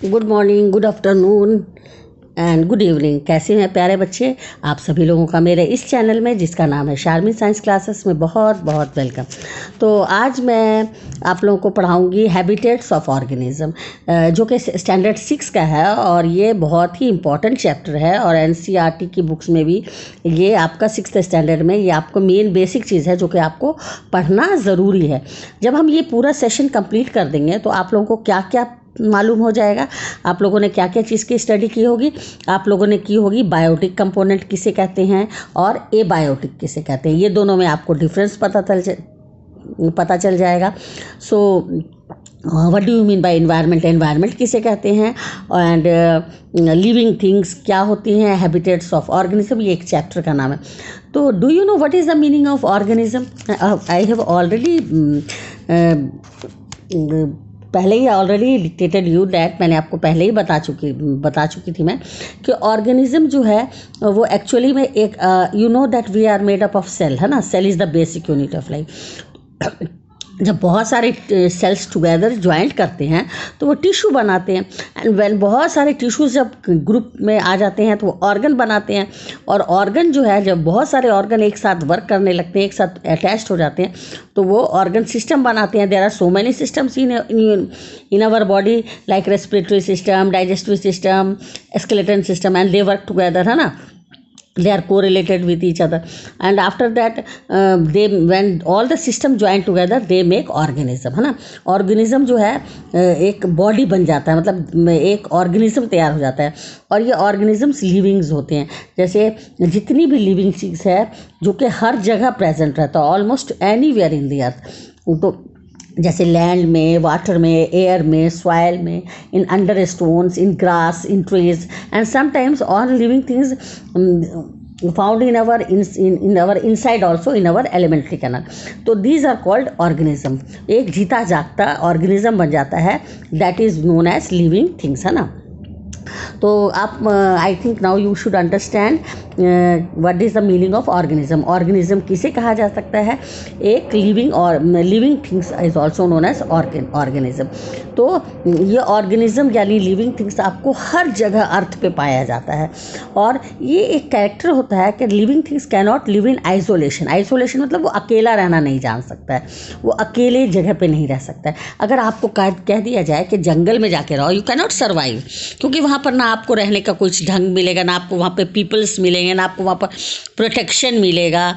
Good morning, good afternoon and good evening. कैसे हैं प्यारे बच्चे? आप सभी लोगों का मेरे इस चैनल में, जिसका नाम है शारमी साइंस क्लासेस में, बहुत बहुत वेलकम। तो आज मैं आप लोगों को पढ़ाऊंगी हैबिटेट्स ऑफ ऑर्गेनिज्म, जो कि स्टैंडर्ड 6 का है और ये बहुत ही इम्पॉर्टेंट चैप्टर है। और एनसीईआरटी की बुक्स में भी ये आपका 6th स्टैंडर्ड में ये आपको मेन बेसिक चीज़ है जो कि आपको पढ़ना ज़रूरी है। जब हम ये पूरा सेशन कंप्लीट कर देंगे तो आप लोगों को क्या क्या मालूम हो जाएगा। आप लोगों ने क्या क्या चीज़ की स्टडी की होगी। आप लोगों ने की होगी बायोटिक कंपोनेंट किसे कहते हैं और एबायोटिक किसे कहते हैं। ये दोनों में आपको डिफरेंस पता चल जाएगा। So what do you mean bye environment? Environment किसे कहते हैं एंड लिविंग थिंग्स क्या होती हैं, हैबिटेट्स ऑफ ऑर्गेनिज्म, ये एक चैप्टर का नाम है। तो do you know what is the meaning of organism? I have already पहले ही ऑलरेडी डिक्टेटेड यू दैट, मैंने आपको पहले ही बता चुकी थी मैं कि ऑर्गेनिज्म जो है वो एक्चुअली में एक you know that we are made up of cell, है ना। Cell is the basic unit of life. जब बहुत सारे सेल्स टुगेदर ज्वाइंट करते हैं तो वो टिश्यू बनाते हैं। एंड व्हेन बहुत सारे टिश्यूज जब ग्रुप में आ जाते हैं तो वो ऑर्गन बनाते हैं। और ऑर्गन जो है, जब बहुत सारे ऑर्गन एक साथ वर्क करने लगते हैं, एक साथ अटैच्ड हो जाते हैं, तो वो ऑर्गन सिस्टम बनाते हैं। There are so many systems in our body, like respiratory system, digestive system, skeleton system, and they work together, है ना। They are correlated with each other, and after that when all the system join together they make organism, है ना। organism जो है एक body बन जाता है, मतलब एक organism तैयार हो जाता है। और ये organisms लिविंग्स होते हैं। जैसे जितनी भी लिविंग चीज़ है जो कि हर जगह प्रेजेंट रहता है, almost anywhere in the earth, तो जैसे लैंड में, वाटर में, एयर में, सॉइल में, in under stones, in grass, in trees, and sometimes all living things found in our inside also in our alimentary canal. तो these are called organism. एक जीता जागता ऑर्गेनिज्म बन जाता है, that is known as living things, है ना। तो आप I think now you should understand what is the meaning of organism. Organism किसे कहा जा सकता है? एक लिविंग और living things is also known as organism. तो ये ऑर्गेनिज्म यानी लिविंग थिंग्स आपको हर जगह अर्थ पे पाया जाता है। और ये एक कैरेक्टर होता है कि living things can not live in isolation. Isolation मतलब वो अकेला रहना नहीं जान सकता है, वो अकेले जगह पे नहीं रह सकता है। अगर आपको कह दिया जाए कि जंगल में जाके रहो, यू कैन नॉट सर्वाइव, क्योंकि वहाँ पर ना आपको रहने का कुछ ढंग मिलेगा, ना आपको वहाँ पे पीपल्स मिलेंगे, ना आपको वहाँ पर प्रोटेक्शन मिलेगा,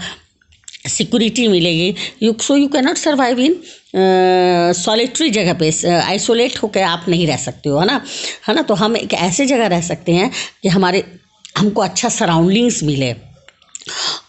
सिक्योरिटी मिलेगी। सो you can not survive in solitary जगह पे। आइसोलेट होकर आप नहीं रह सकते हो, है ना। तो हम एक ऐसे जगह रह सकते हैं कि हमको अच्छा सराउंडिंग्स मिले।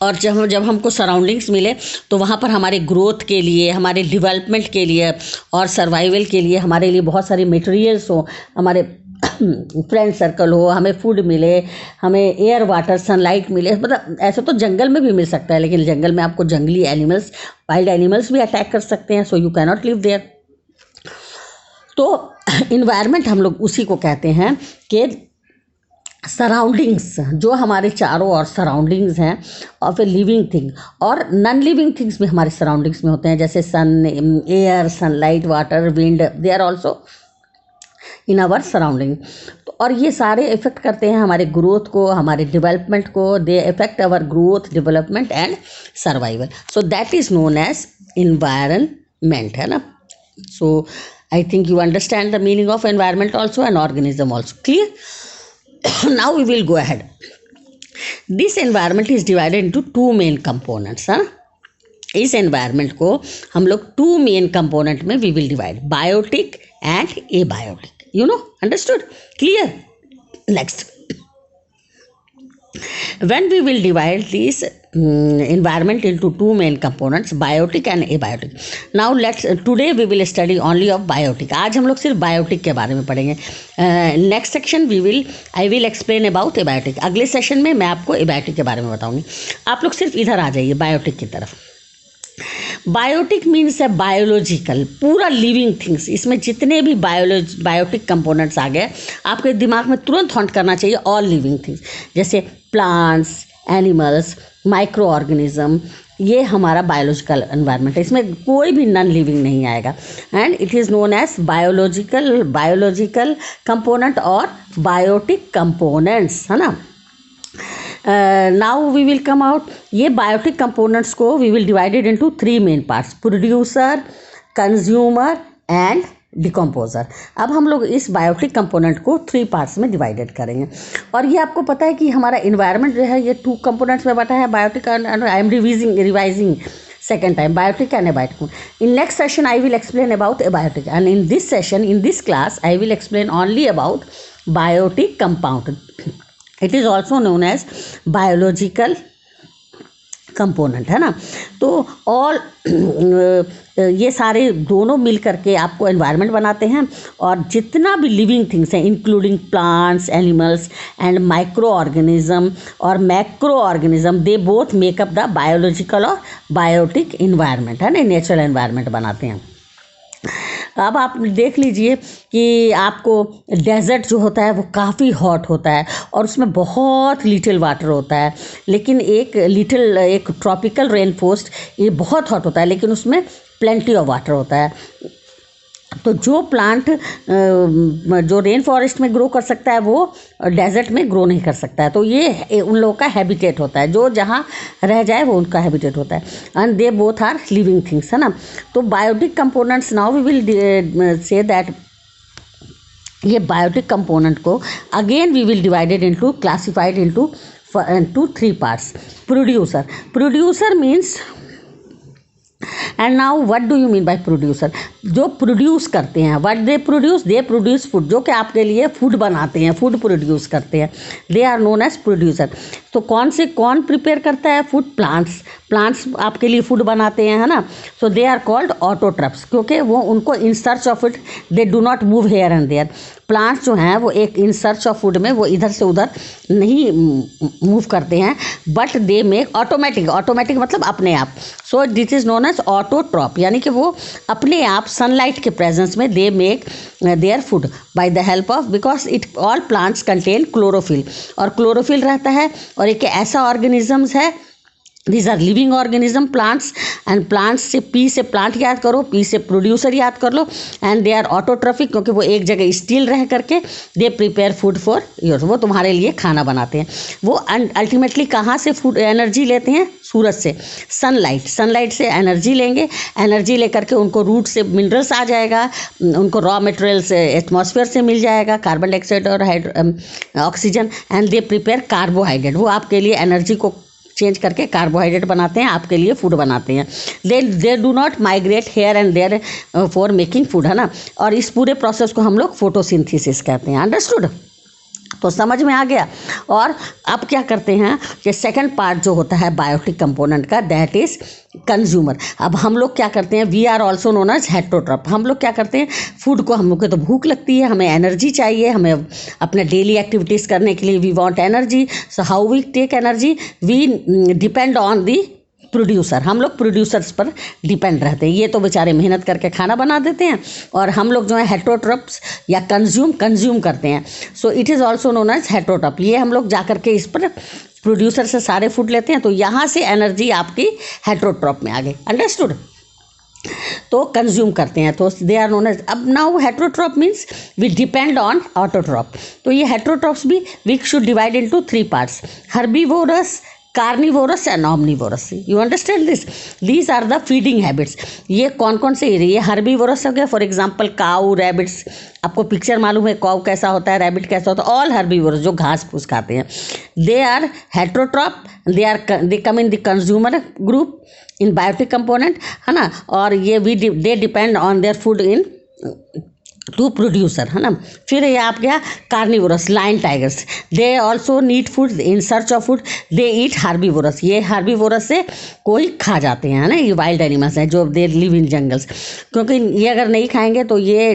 और जब हमको सराउंडिंग्स मिले तो वहाँ पर हमारे ग्रोथ के लिए, हमारे डेवलपमेंट के लिए और सर्वाइवल के लिए हमारे लिए बहुत सारे मटेरियल्स हो, हमारे फ्रेंड सर्कल हो, हमें फूड मिले, हमें एयर वाटर सनलाइट मिले। मतलब ऐसे तो जंगल में भी मिल सकता है, लेकिन जंगल में आपको जंगली एनिमल्स, वाइल्ड एनिमल्स भी अटैक कर सकते हैं। So you can not live there. तो इन्वायरमेंट हम लोग उसी को कहते हैं कि सराउंडिंग्स, जो हमारे चारों ओर सराउंडिंग्स हैं ऑफ ए लिविंग थिंग। और नॉन लिविंग थिंग्स भी हमारे सराउंडिंग्स में होते हैं, जैसे sun, air, sunlight, water, wind, they are also in our surrounding. तो और ये सारे इफेक्ट करते हैं हमारे ग्रोथ को, हमारे डेवलपमेंट को। They effect our growth, development and survival. So that is known as environment, है ना। So I think you understand the meaning of environment also and organism also. Clear? Now we will go ahead. This environment is divided into two main components, हाँ। इस environment को हम लोग two main component में we will divide, biotic and abiotic. You know, understood? Clear? Next, when we will divide this environment into two main components, biotic and abiotic. Now today we will study only of biotic. आज हम लोग सिर्फ biotic के बारे में पढ़ेंगे। Next section I will explain about abiotic. अगले session में मैं आपको abiotic के बारे में बताऊंगी। आप लोग सिर्फ इधर आ जाइए biotic की तरफ। बायोटिक मीन्स है बायोलॉजिकल, पूरा लिविंग थिंग्स। इसमें जितने भी बायोटिक कंपोनेंट्स आ गए, आपके दिमाग में तुरंत हॉन्ट करना चाहिए ऑल लिविंग थिंग्स, जैसे प्लांट्स, एनिमल्स, माइक्रो ऑर्गेनिज्म, ये हमारा बायोलॉजिकल एनवायरनमेंट है, इसमें कोई भी नॉन लिविंग नहीं आएगा। And it is known as biological component और बायोटिक कंपोनेंट्स, है ना। Now we will come out, ये बायोटिक कंपोनेंट्स को we will divided into 3 main parts, producer, consumer and decomposer. अब हम लोग इस बायोटिक कंपोनेंट को 3 पार्ट्स में डिवाइडेड करेंगे। और ये आपको पता है कि हमारा इन्वायरमेंट जो है ये 2 कंपोनेंट्स में बटा है, biotic and I am revising second time, biotic and abiotic. In next session I will explain about abiotic, and in this session, in this class, I will explain only about biotic compound. It is also known as biological component, है ना। तो all ये सारे दोनों मिल करके आपको environment बनाते हैं, और जितना भी लिविंग थिंग्स हैं including plants, animals and micro organism और macro organism, they both make up the biological और बायोटिक इन्वायरमेंट, है ना, नेचुरल एनवायरनमेंट बनाते हैं। अब आप देख लीजिए कि आपको डेजर्ट जो होता है वो काफ़ी हॉट होता है और उसमें बहुत लिटिल वाटर होता है, लेकिन एक ट्रॉपिकल रेन फॉरेस्ट ये बहुत हॉट होता है लेकिन उसमें प्लेंटी ऑफ वाटर होता है। तो जो प्लांट जो रेन फॉरेस्ट में ग्रो कर सकता है वो डेजर्ट में ग्रो नहीं कर सकता है, तो ये उन लोगों का हैबिटेट होता है, जो जहाँ रह जाए वो उनका हैबिटेट होता है। And they both are living things, है ना। तो biotic components, now we will say that ये बायोटिक कंपोनेंट को again we will divided into classified into 3 parts. Producer means, and now what do you mean by producer, जो produce करते हैं, what they produce food, जो कि आपके लिए food बनाते हैं, फूड प्रोड्यूस करते हैं, they are known as producer. तो कौन प्रिपेयर करता है फूड? प्लांट्स आपके लिए फूड बनाते हैं, है ना। सो दे आर कॉल्ड ऑटोट्रप्स, क्योंकि वो उनको in search of it, they do not move here and there. Plants जो हैं वो एक इन सर्च ऑफ फूड में वो इधर से उधर नहीं मूव करते हैं, बट दे मेक ऑटोमेटिक मतलब अपने आप। So this is known as autotroph, यानी कि वो अपने आप सनलाइट के प्रेजेंस में they make their food by the help of, because it all plants contain chlorophyll, और क्लोरोफिल रहता है, और एक ऐसा ऑर्गेनिजम्स है, these are living organism plants, and plants से पी से प्लांट याद करो, पी से प्रोड्यूसर याद कर लो, एंड दे आर ऑटोट्रॉफिक, क्योंकि वो एक जगह स्टिल रह करके they prepare food for your, वो तुम्हारे लिए खाना बनाते हैं। वो अल्टीमेटली कहाँ से फूड एनर्जी लेते हैं? सूरज से, सनलाइट से एनर्जी लेंगे, एनर्जी लेकर के उनको रूट से मिनरल्स आ जाएगा, उनको रॉ मटेरियल्स एटमॉस्फेयर से मिल जाएगा, कार्बन डाइऑक्साइड और oxygen, and they prepare carbohydrate, वो आपके लिए एनर्जी को चेंज करके कार्बोहाइड्रेट बनाते हैं, आपके लिए फूड बनाते हैं। They do not migrate here and there for making food, है ना। और इस पूरे प्रोसेस को हम लोग फोटोसिंथेसिस कहते हैं। अंडरस्टूड? तो समझ में आ गया। और अब क्या करते हैं कि सेकंड पार्ट जो होता है बायोटिक कंपोनेंट का, दैट इज कंज्यूमर। अब हम लोग क्या करते हैं, we are also known as heterotroph. हम लोग क्या करते हैं, फूड को, हम लोग को तो भूख लगती है, हमें एनर्जी चाहिए, हमें अपने डेली एक्टिविटीज़ करने के लिए we want energy. So how we take energy, we depend on the producer, हम लोग प्रोड्यूसर्स पर डिपेंड रहते हैं। ये तो बेचारे मेहनत करके खाना बना देते हैं, और हम लोग जो है हेटेरोट्रॉप्स या कंज्यूम करते हैं। So it is also known as heterotroph. ये हम लोग जा करके इस पर प्रोड्यूसर से सारे फूड लेते हैं, तो यहाँ से एनर्जी आपकी हेटेरोट्रॉप में आ गई। अंडरस्टूड? तो कंज्यूम करते हैं, तो दे आर नोन एज। अब now heterotroph means we depend on autotroph. तो ये हेटेरोट्रॉप्स भी we should divide into 3 parts, herbivorous, carnivorous and omnivorous. You understand this? These are the feeding habits. ये कौन से? ये हर्बीवोरस हो गया, फॉर एग्जांपल काऊ, रैबिट्स। आपको पिक्चर मालूम है काऊ कैसा होता है, रैबिट कैसा होता है, ऑल हर्बीवोरस जो घास फूस खाते हैं। They are heterotroph, they come in the consumer group in biotic component, है ना। और ये they depend on their food in to producer, है ना। फिर ये आप गया carnivorous, lion, tigers, they also need food in search of food, they eat herbivorous. ये हार्बीवोरस से कोई खा जाते हैं, है ना। ये वाइल्ड एनिमल्स हैं जो दे लिव इन जंगल्स, क्योंकि ये अगर नहीं खाएंगे तो ये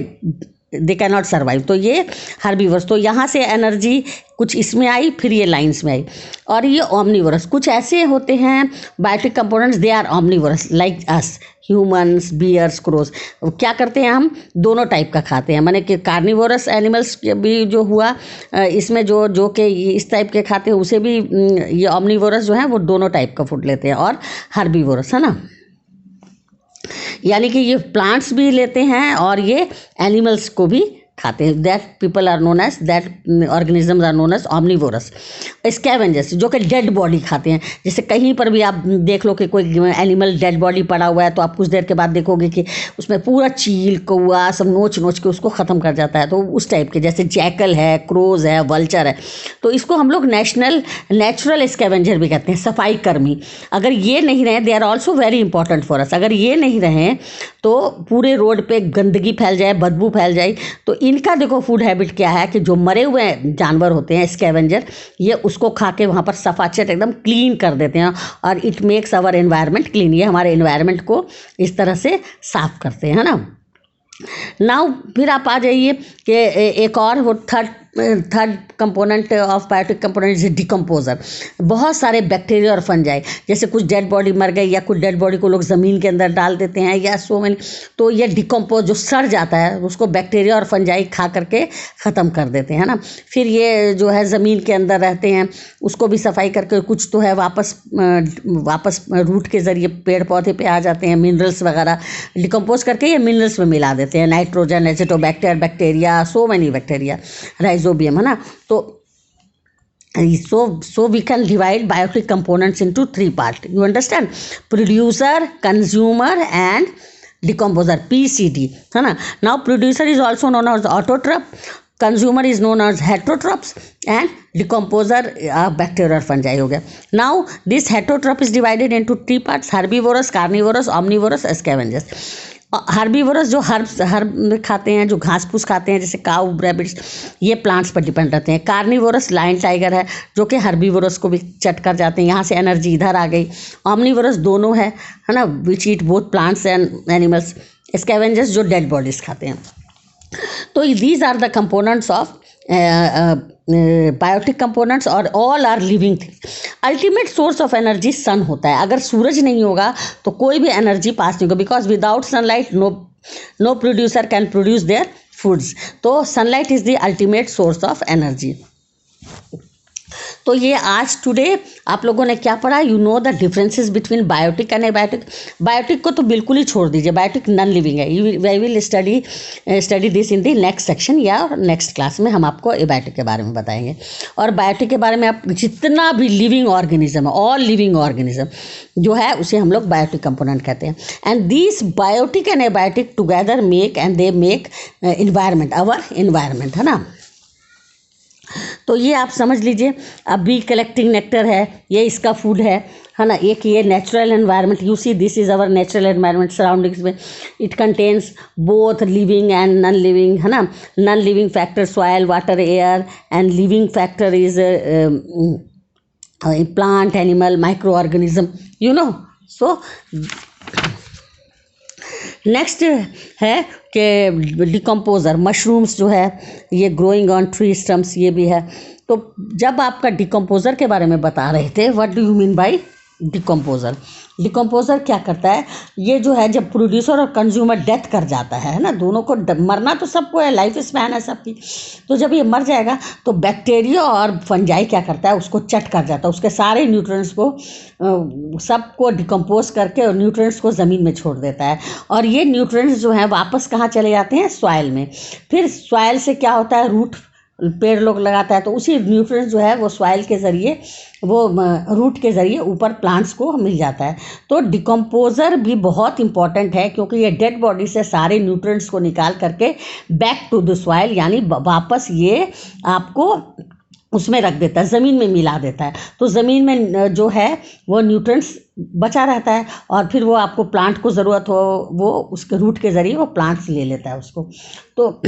दे कैन नॉट सर्वाइव। तो ये हर्बीवर्स, तो यहाँ से एनर्जी कुछ इसमें आई, फिर ये लाइंस में आई। और ये ओमनीवरस, कुछ ऐसे होते हैं biotic components, they are omnivorous like us, humans, bears, crows. क्या करते हैं, हम दोनों टाइप का खाते हैं, माने कि कार्निवोरस एनिमल्स भी जो हुआ इसमें जो कि इस टाइप के खाते हैं, उसे भी ये ओमनीवोरस जो है वो दोनों टाइप का फूड लेते हैं। और हर्बीवोरस है ना, यानी कि ये प्लांट्स भी लेते हैं और ये एनिमल्स को भी खाते हैं। That people are known as, that organisms are known as omnivorous. Scavengers जो कि डेड बॉडी खाते हैं, जैसे कहीं पर भी आप देख लो कि कोई एनिमल डेड बॉडी पड़ा हुआ है तो आप कुछ देर के बाद देखोगे कि उसमें पूरा चील कौआ सब नोच नोच के उसको ख़त्म कर जाता है। तो उस टाइप के, जैसे जैकल है, क्रोज है, वल्चर है, तो इसको हम लोग नेचुरल स्कैवेंजर भी कहते हैं, सफाई कर्मी। अगर ये नहीं रहे, they are also very important for us, अगर ये नहीं रहे तो पूरे रोड पे गंदगी फैल जाए, बदबू फैल जाए। तो इनका देखो फूड हैबिट क्या है कि जो मरे हुए जानवर होते हैं स्कैवेंजर, ये उसको खा के वहाँ पर सफाचट एकदम क्लीन कर देते हैं और it makes our environment clean. ये हमारे एनवायरनमेंट को इस तरह से साफ करते हैं ना। नाउ फिर आप आ जाइए कि एक और वो third component of biotic component is decomposer. बहुत सारे बैक्टीरिया और फंजाई, जैसे कुछ डेड बॉडी मर गई या कुछ डेड बॉडी को लोग ज़मीन के अंदर डाल देते हैं या सो मैनी, तो ये डिकम्पोज जो सड़ जाता है उसको बैक्टीरिया और फंजाई खा करके ख़त्म कर देते हैं ना। फिर ये जो है ज़मीन के अंदर रहते हैं उसको भी सफाई करके, कुछ तो है वापस रूट के ज़रिए पेड़ पौधे पे आ जाते हैं, मिनरल्स वगैरह डिकम्पोज करके ये मिनरल्स में मिला देते हैं, nitrogen, Acetobacter, bacteria, so many bacteria, rhizobium है ना। तो so we can divide biotic components into 3 parts, you understand, producer, consumer and decomposer, PCD है ना। Now producer is also known as autotroph, consumer is known as heterotrophs and decomposer bacteria और fungi हो गया। Now this heterotroph is divided into 3 parts, herbivorous, carnivorous, omnivorous, scavengers। Herbivorous जो herb खाते हैं, जो घास फूस खाते हैं, जैसे काऊ, रैबिट्स, ये प्लांट्स पर डिपेंड रहते हैं। कार्निवोरस लायन टाइगर है जो कि हर्बीवोरस को भी चट कर जाते हैं, यहाँ से एनर्जी इधर आ गई। ऑमनीवोरस दोनों है ना, which eat both plants and animals. Scavengers जो डेड बॉडीज खाते हैं। तो these are the components of biotic components और all are living things. Ultimate source of energy sun होता है। अगर सूरज नहीं होगा तो कोई भी एनर्जी पास नहीं होगा, because without sunlight no producer can produce their foods. तो sunlight is the ultimate source of energy. तो ये आज टुडे आप लोगों ने क्या पढ़ा, you know the differences between biotic and abiotic. Biotic को तो बिल्कुल ही छोड़ दीजिए, बायोटिक नॉन लिविंग है। We will study this in the next section या नेक्स्ट क्लास में हम आपको एबायोटिक के बारे में बताएंगे। और बायोटिक के बारे में आप जितना भी लिविंग ऑर्गेनिज्म है, ऑल लिविंग ऑर्गेनिज्म जो है उसे हम लोग बायोटिक कंपोनेंट कहते हैं। And this biotic and abiotic together make and they make environment, our environment है ना। तो ये आप समझ लीजिए। अब बी कलेक्टिंग नेक्टर है, ये इसका फूड है ना। एक ये natural environment, you see this is our natural environment surroundings में। It contains both living and non living है ना। Non living factor soil, water, air and living factor is plant, animal, micro organism, you know. So next है कि decomposer, mushrooms जो है ये growing on tree stumps, ये भी है। तो जब आपका डिकम्पोजर के बारे में बता रहे थे, what do you mean bye decomposer. Decomposer क्या करता है, ये जो है जब प्रोड्यूसर और कंज्यूमर डेथ कर जाता है ना, दोनों को मरना तो सबको है, लाइफ स्पैन है सबकी। तो जब ये मर जाएगा तो बैक्टीरिया और फंजाई क्या करता है, उसको चट कर जाता है, उसके सारे न्यूट्रिएंट्स को सबको डिकम्पोज करके और न्यूट्रिएंट्स को ज़मीन में छोड़ देता है। और ये न्यूट्रिएंट्स जो हैं वापस कहाँ चले जाते हैं, सॉइल में। फिर सॉइल से क्या होता है, रूट पेड़ लोग लगाता है तो उसी न्यूट्रिएंट्स जो है वो सॉइल के ज़रिए, वो रूट के ज़रिए ऊपर प्लांट्स को मिल जाता है। तो डिकम्पोजर भी बहुत इंपॉर्टेंट है क्योंकि ये डेड बॉडी से सारे न्यूट्रिएंट्स को निकाल करके बैक टू द सॉइल, यानी वापस ये आपको उसमें रख देता है, ज़मीन में मिला देता है। तो ज़मीन में जो है वो न्यूट्रिएंट्स बचा रहता है और फिर वो आपको प्लांट को ज़रूरत हो वो उसके रूट के ज़रिए वो प्लांट्स ले लेता है उसको। तो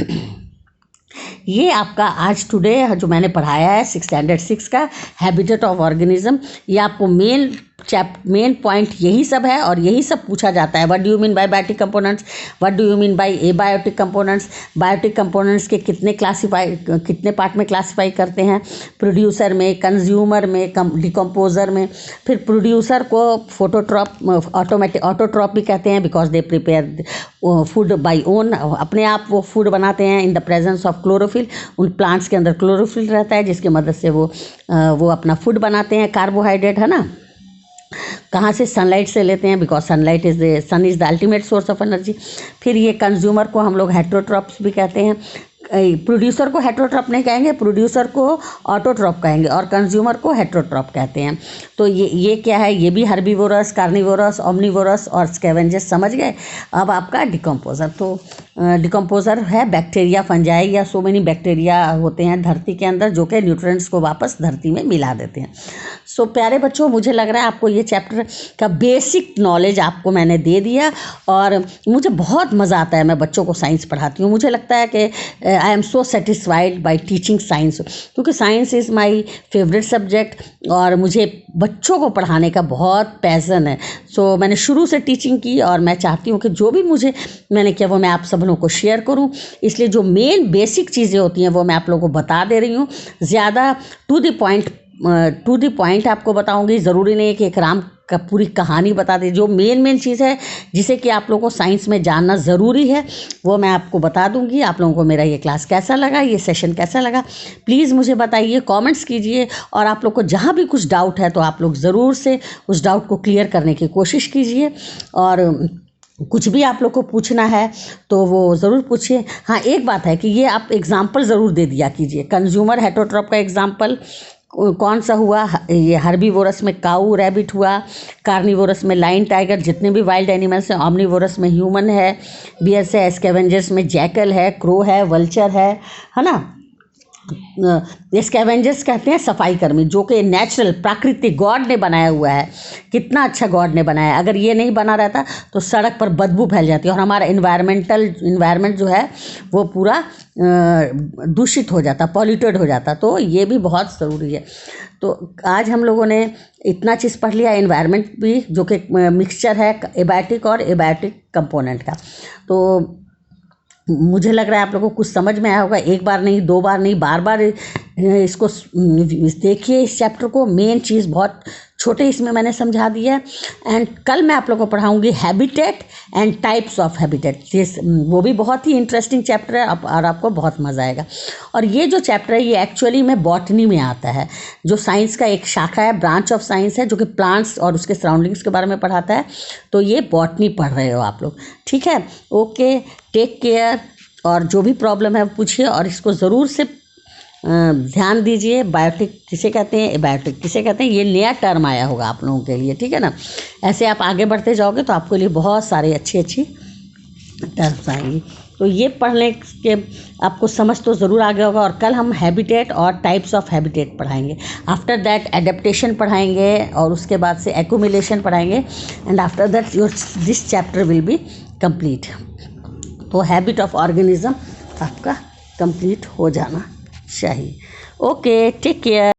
ये आपका आज टुडे जो मैंने पढ़ाया है 6 स्टैंडर्ड 6 का हैबिटेट ऑफ ऑर्गेनिज्म, ये आपको मेन मेन पॉइंट यही सब है और यही सब पूछा जाता है। What do you mean by biotic components, what do you mean by abiotic components, biotic components के कितने पार्ट में क्लासीफाई करते हैं, प्रोड्यूसर में, कंज्यूमर में, डिकम्पोजर में। फिर प्रोड्यूसर को ऑटोट्रॉप भी कहते हैं, because they prepare food by own, अपने आप वो फूड बनाते हैं in the presence of chlorophyll. उन प्लांट्स के अंदर क्लोरोफिल रहता है जिसकी मदद से वो अपना फूड बनाते हैं, कार्बोहाइड्रेट, है ना। कहाँ से? सनलाइट से लेते हैं, because sun is the ultimate source of energy. फिर ये कंज्यूमर को हम लोग हेट्रोट्रॉप्स भी कहते हैं। प्रोड्यूसर को हेट्रोट्रॉप नहीं कहेंगे, प्रोड्यूसर को ऑटोट्रॉप कहेंगे और कंज्यूमर को हेट्रोट्रॉप कहते हैं। तो ये क्या है? ये भी हर्बीवोरस, कार्निवोरस, ओमनीवोरस और स्कैवेंजर्स समझ गए। अब आपका डिकम्पोजर, तो डिकम्पोजर है बैक्टीरिया, फंजाई या सो मेनी बैक्टीरिया होते हैं धरती के अंदर जो कि न्यूट्रिएंट्स को वापस धरती में मिला देते हैं। सो प्यारे बच्चों, मुझे लग रहा है आपको ये चैप्टर का बेसिक नॉलेज आपको मैंने दे दिया और मुझे बहुत मज़ा आता है, मैं बच्चों को साइंस पढ़ाती हूँ। मुझे लगता है कि I am so satisfied by teaching science, क्योंकि science is my favourite subject और मुझे बच्चों को पढ़ाने का बहुत पैसन है। सो मैंने शुरू से टीचिंग की और मैं चाहती हूँ कि जो भी मैंने किया वो मैं आप सब लोगों को शेयर करूँ। इसलिए जो मेन बेसिक चीज़ें होती हैं वो मैं आप लोगों को बता दे रही हूँ। ज़्यादा टू द पॉइंट आपको बताऊंगी। ज़रूरी नहीं है कि एक राम का पूरी कहानी बता दी। जो मेन चीज़ है जिसे कि आप लोगों को साइंस में जानना ज़रूरी है वो मैं आपको बता दूंगी। आप लोगों को मेरा ये क्लास कैसा लगा, ये सेशन कैसा लगा, प्लीज़ मुझे बताइए, कमेंट्स कीजिए। और आप लोग को जहाँ भी कुछ डाउट है तो आप लोग ज़रूर से उस डाउट को क्लियर करने की कोशिश कीजिए। और कुछ भी आप लोग को पूछना है तो वो ज़रूर पूछिए। हाँ, एक बात है कि ये आप एग्ज़ाम्पल ज़रूर दे दिया कीजिए। कंज्यूमर हेट्रोट्रॉप का एग्ज़ाम्पल कौन सा हुआ? ये हर्बीवोरस में काऊ रैबिट हुआ, कार्निवोरस में लाइन टाइगर, जितने भी वाइल्ड एनिमल्स हैं। ओमनीवोरस में ह्यूमन है, बियर से स्कैवेंजर्स में जैकल है, क्रो है, वल्चर है ना। स्कैवेंजर्स कहते हैं सफाई कर्मी, जो कि नेचुरल, प्राकृतिक, गॉड ने बनाया हुआ है। कितना अच्छा गॉड ने बनाया है। अगर ये नहीं बना रहता तो सड़क पर बदबू फैल जाती और हमारा इन्वायरमेंट जो है वो पूरा दूषित हो जाता, पॉल्यूटेड हो जाता। तो ये भी बहुत ज़रूरी है। तो आज हम लोगों ने इतना चीज़ पढ़ लिया, एनवायरनमेंट भी जो कि मिक्सचर है एबायोटिक और एबायोटिक कंपोनेंट का। तो मुझे लग रहा है आप लोगों को कुछ समझ में आया होगा। एक बार नहीं, दो बार नहीं, बार बार इसको देखिए, इस चैप्टर को। मेन चीज़ बहुत छोटे इसमें मैंने समझा दिया है। एंड कल मैं आप लोगों को पढ़ाऊंगी habitat and types of habitat. वो भी बहुत ही इंटरेस्टिंग चैप्टर है और आपको बहुत मज़ा आएगा। और ये जो चैप्टर है ये एक्चुअली में बॉटनी में आता है, जो साइंस का एक शाखा है, ब्रांच ऑफ साइंस है, जो कि प्लांट्स और उसके सराउंडिंग्स के बारे में पढ़ाता है। तो ये बॉटनी पढ़ रहे हो आप लोग, ठीक है? Okay, take care. और जो भी प्रॉब्लम है पूछिए और इसको ज़रूर से ध्यान दीजिए। बायोटिक किसे कहते हैं, एबायोटिक किसे कहते हैं, ये नया टर्म आया होगा आप लोगों के लिए, ठीक है ना। ऐसे आप आगे बढ़ते जाओगे तो आपके लिए बहुत सारे अच्छी टर्म्स आएंगी। तो ये पढ़ने के आपको समझ तो ज़रूर आ गया होगा। और कल हम हैबिटेट और टाइप्स ऑफ हैबिटेट पढ़ाएंगे। आफ्टर दैट एडेप्टेशन पढ़ाएंगे और उसके बाद से एक्यूमुलेशन पढ़ाएंगे। And after that this chapter will be complete. तो हैबिट ऑफ ऑर्गेनिज्म आपका कंप्लीट हो जाना चाहिए। Okay, take care.